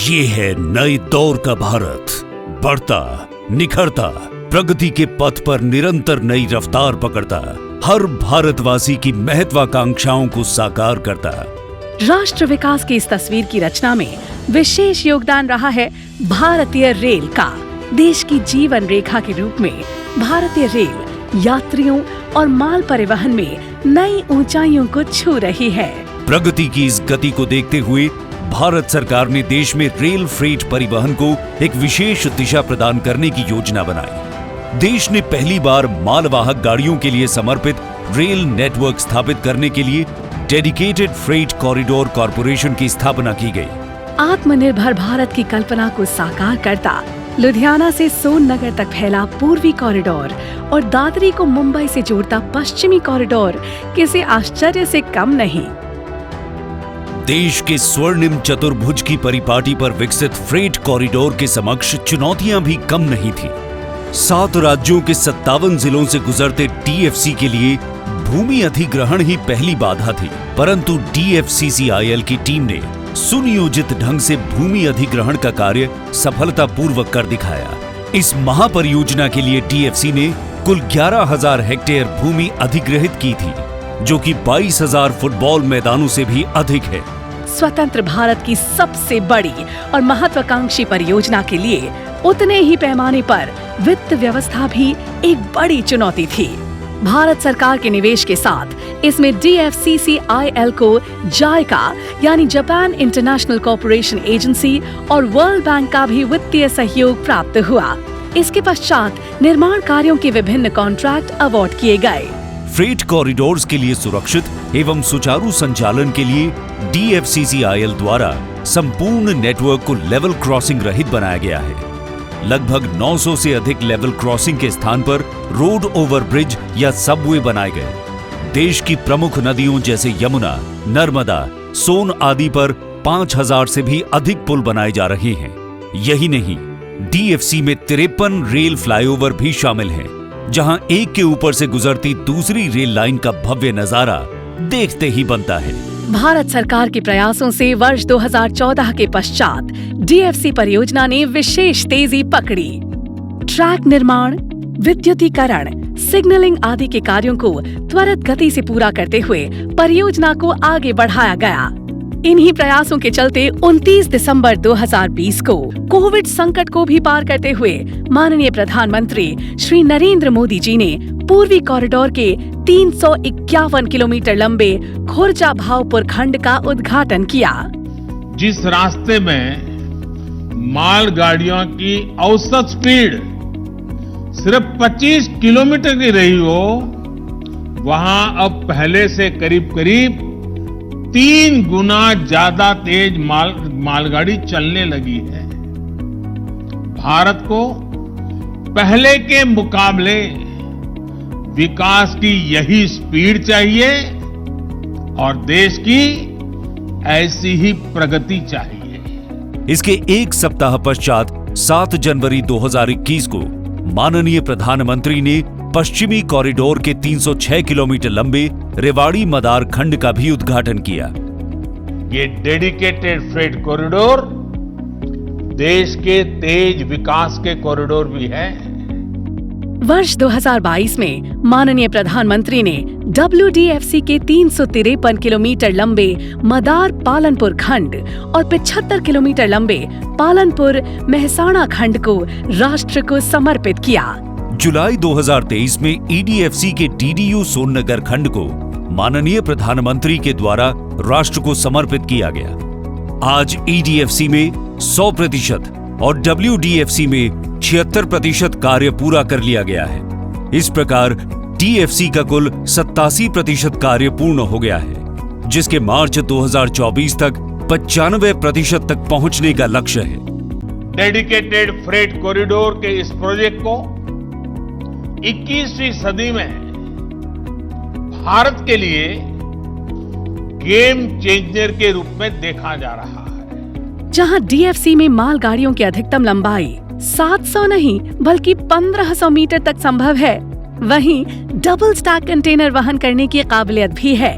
ये है नए दौर का भारत, बढ़ता, निखरता, प्रगति के पथ पर निरंतर नई रफ्तार पकड़ता, हर भारतवासी की महत्वाकांक्षाओं को साकार करता। राष्ट्र विकास की इस तस्वीर की रचना में विशेष योगदान रहा है भारतीय रेल का। देश की जीवन रेखा के रूप में भारतीय रेल यात्रियों और माल परिवहन में नई ऊंचाइयों को छू रही है। प्रगति की इस गति को देखते हुए भारत सरकार ने देश में रेल फ्रेट परिवहन को एक विशेष दिशा प्रदान करने की योजना बनाई। देश ने पहली बार मालवाहक गाड़ियों के लिए समर्पित रेल नेटवर्क स्थापित करने के लिए डेडिकेटेड फ्रेट कॉरिडोर कॉरपोरेशन की स्थापना की गई। आत्मनिर्भर भारत की कल्पना को साकार करता लुधियाना से सोननगर तक फैला पूर्वी कॉरिडोर और दादरी को मुंबई से जोड़ता पश्चिमी कॉरिडोर किसी आश्चर्य से कम नहीं। देश के स्वर्णिम चतुर्भुज की परिपाटी पर विकसित फ्रेट कॉरिडोर के समक्ष चुनौतियां भी कम नहीं थी। 7 राज्यों के 57 जिलों से गुजरते डीएफसी के लिए भूमि अधिग्रहण ही पहली बाधा थी, परंतु डीएफसीसीआईएल की टीम ने सुनियोजित ढंग से भूमि अधिग्रहण का कार्य सफलतापूर्वक कर दिखाया। इस महापरियोजना के लिए डीएफसी ने कुल 11,000 हेक्टेयर भूमि अधिग्रहित की थी, जो कि 22,000 फुटबॉल मैदानों से भी अधिक है। स्वतंत्र भारत की सबसे बड़ी और महत्वाकांक्षी परियोजना के लिए उतने ही पैमाने पर वित्त व्यवस्था भी एक बड़ी चुनौती थी। भारत सरकार के निवेश के साथ इसमें डीएफसीसीआईएल को जायका यानी जापान इंटरनेशनल कॉर्पोरेशन एजेंसी और वर्ल्ड बैंक का भी वित्तीय सहयोग प्राप्त हुआ। इसके पश्चात निर्माण कार्यों के विभिन्न कॉन्ट्रैक्ट अवार्ड किए गए। फ्रेट कॉरिडोर्स के लिए सुरक्षित एवं सुचारू संचालन के लिए डीएफसीसीआईएल द्वारा संपूर्ण नेटवर्क को लेवल क्रॉसिंग रहित बनाया गया है। लगभग 900 से अधिक लेवल क्रॉसिंग के स्थान पर रोड ओवर ब्रिज या सबवे बनाए गए। देश की प्रमुख नदियों जैसे यमुना, नर्मदा, सोन आदि पर 5,000 से भी अधिक पुल बनाए जा रहे हैं। यही नहीं, डीएफसी में 53 रेल फ्लाईओवर भी शामिल हैं, जहां एक के ऊपर से गुजरती दूसरी रेल लाइन का भव्य नजारा देखते ही बनता है। भारत सरकार के प्रयासों से वर्ष 2014 के पश्चात डीएफसी परियोजना ने विशेष तेजी पकड़ी। ट्रैक निर्माण, विद्युतीकरण, सिग्नलिंग आदि के कार्यों को त्वरित गति से पूरा करते हुए परियोजना को आगे बढ़ाया गया। इन्हीं प्रयासों के चलते 29 दिसंबर 2020 को कोविड संकट को भी पार करते हुए माननीय प्रधानमंत्री श्री नरेंद्र मोदी जी ने पूर्वी कॉरिडोर के 351 किलोमीटर लंबे खुर्जा भावपुर खंड का उद्घाटन किया। जिस रास्ते में मालगाड़ियों की औसत स्पीड सिर्फ 25 किलोमीटर की रही हो, वहां अब पहले से करीब 3 गुना ज्यादा तेज मालगाड़ी चलने लगी है। भारत को पहले के मुकाबले विकास की यही स्पीड चाहिए और देश की ऐसी ही प्रगति चाहिए। इसके एक सप्ताह पश्चात 7 जनवरी 2021 को माननीय प्रधानमंत्री ने पश्चिमी कॉरिडोर के 306 किलोमीटर लंबे रेवाड़ी मदार खंड का भी उद्घाटन किया। ये डेडिकेटेड फ्रेट कॉरिडोर देश के तेज विकास के कॉरिडोर भी है। वर्ष 2022 में माननीय प्रधानमंत्री ने WDFC के 353 किलोमीटर लंबे मदार पालनपुर खंड और 75 किलोमीटर लंबे पालनपुर मेहसाणा खंड को राष्ट्र को समर्पित किया। जुलाई 2023 में EDFC के DDU सोननगर खंड को माननीय प्रधानमंत्री के द्वारा राष्ट्र को समर्पित किया गया। आज EDFC में 100% और WDFC में 76% कार्य पूरा कर लिया गया है। इस प्रकार DFC का कुल 87% कार्य पूर्ण हो गया है, जिसके मार्च 2024 तक 95% तक पहुंचने का लक्ष्य है। डेडिकेटेड फ्रेट कॉरिडोर के इस प्रोजेक्ट को 21वीं सदी में भारत के लिए गेम चेंजर के रूप में देखा जा रहा है। जहां DFC में मालगाड़ियों की अधिकतम लंबाई 700 नहीं बल्कि 1500 मीटर तक संभव है, वहीं डबल स्टैक कंटेनर वहन करने की काबिलियत भी है।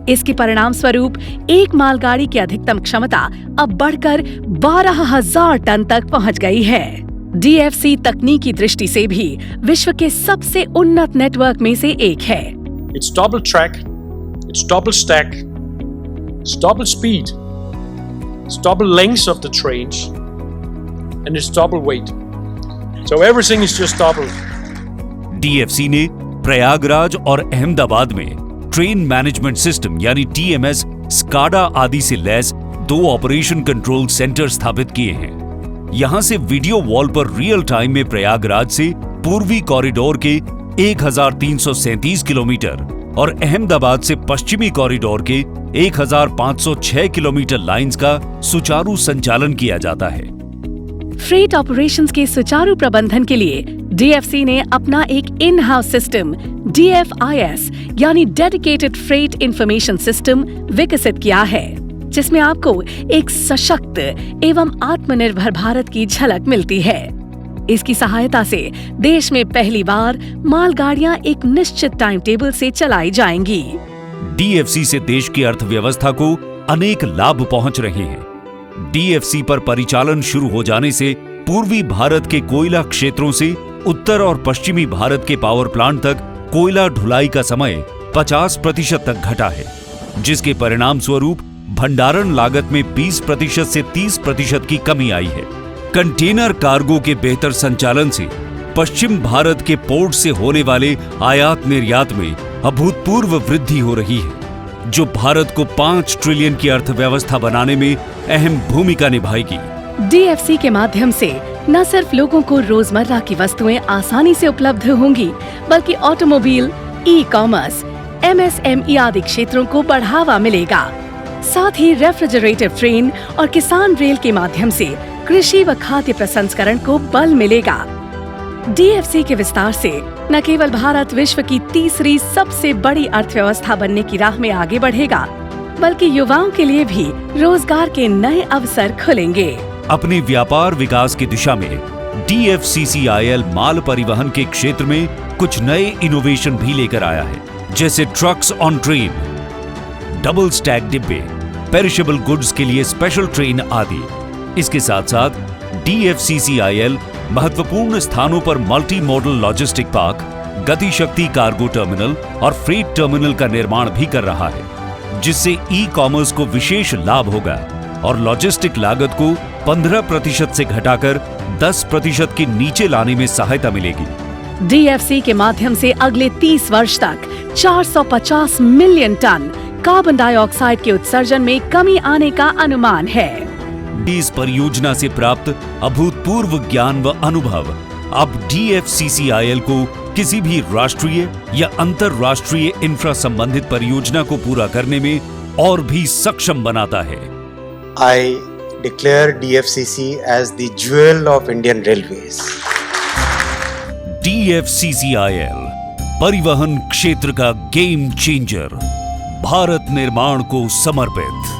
इसके परिणाम स्वरूप एक मालगाड़ी की अधिकतम क्षमता अब बढ़कर 12,000 टन तक पहुंच गई है। DFC तकनीकी दृष्टि से भी विश्व के सबसे उन्नत नेटवर्क में से एक है। It's double track, it's double stack, it's double speed, it's double length of the trains, and it's double weight. So everything is just double. DFC ने प्रयागराज और अहमदाबाद में ट्रेन मैनेजमेंट सिस्टम यानी TMS, स्काडा आदि से लैस 2 ऑपरेशन कंट्रोल सेंटर स्थापित किए हैं। यहां से वीडियो वॉल पर रियल टाइम में प्रयागराज से पूर्वी कॉरिडोर के 1337 किलोमीटर और अहमदाबाद से पश्चिमी कॉरिडोर के 1506 किलोमीटर लाइंस का सुचारू संचालन किया जाता है। फ्रेट ऑपरेशंस के सुचारू प्रबंधन के लिए DFC ने अपना एक इन हाउस सिस्टम DFIS यानी डेडिकेटेड फ्रेट इंफॉर्मेशन सिस्टम विकसित किया है, जिसमें आपको एक सशक्त एवं आत्मनिर्भर भारत की झलक मिलती है। इसकी सहायता से देश में पहली बार मालगाड़ियां एक निश्चित टाइम टेबल से चलाई जाएंगी। DFC से देश की अर्थव्यवस्था को अनेक लाभ पहुंच रहे हैं। DFC पर परिचालन शुरू हो जाने से पूर्वी भारत के कोयला क्षेत्रों से उत्तर और पश्चिमी भारत के पावर प्लांट तक कोयला ढुलाई का समय 50% तक घटा है, जिसके परिणाम स्वरूप भंडारण लागत में 20% से 30% की कमी आई है। कंटेनर कार्गो के बेहतर संचालन से पश्चिम भारत के पोर्ट से होने वाले आयात निर्यात में अभूतपूर्व वृद्धि हो रही है, जो भारत को 5 ट्रिलियन की अर्थव्यवस्था बनाने में अहम भूमिका निभाएगी। DFC के माध्यम से न सिर्फ लोगों को रोजमर्रा की वस्तुएं आसानी से उपलब्ध होंगी, बल्कि ऑटोमोबाइल, ई-कॉमर्स, MSME आदि क्षेत्रों को बढ़ावा मिलेगा। साथ ही रेफ्रिजरेटर ट्रेन और किसान रेल के माध्यम से कृषि व खाद्य प्रसंस्करण को बल मिलेगा। DFC के विस्तार से न केवल भारत विश्व की तीसरी सबसे बड़ी अर्थव्यवस्था बनने की राह में आगे बढ़ेगा, बल्कि युवाओं के लिए भी रोजगार के नए अवसर खुलेंगे। अपने व्यापार विकास की दिशा में DFCCIL माल परिवहन के क्षेत्र में कुछ नए इनोवेशन भी लेकर आया है, जैसे trucks on train, double stack डिब्बे, पेरिशेबल गुड्स के लिए स्पेशल ट्रेन आदि। इसके साथ साथ DFCCIL महत्वपूर्ण स्थानों पर मल्टी मॉडल लॉजिस्टिक पार्क, गति शक्ति कार्गो टर्मिनल और फ्रेट टर्मिनल का निर्माण भी कर रहा है, जिससे ई-कॉमर्स को विशेष लाभ होगा और लॉजिस्टिक लागत को 15% से घटाकर 10% के नीचे लाने में सहायता मिलेगी। DFC के माध्यम से अगले 30 वर्ष तक 450 मिलियन टन कार्बन डाइऑक्साइड के उत्सर्जन में कमी आने का अनुमान है। इस परियोजना से प्राप्त अभूतपूर्व ज्ञान व अनुभव अब DFCCIL को किसी भी राष्ट्रीय या अंतरराष्ट्रीय इंफ्रा संबंधित परियोजना को पूरा करने में और भी सक्षम बनाता है। I declare DFCC as the jewel of Indian Railways. DFCCIL परिवहन क्षेत्र का गेम चेंजर, भारत निर्माण को समर्पित।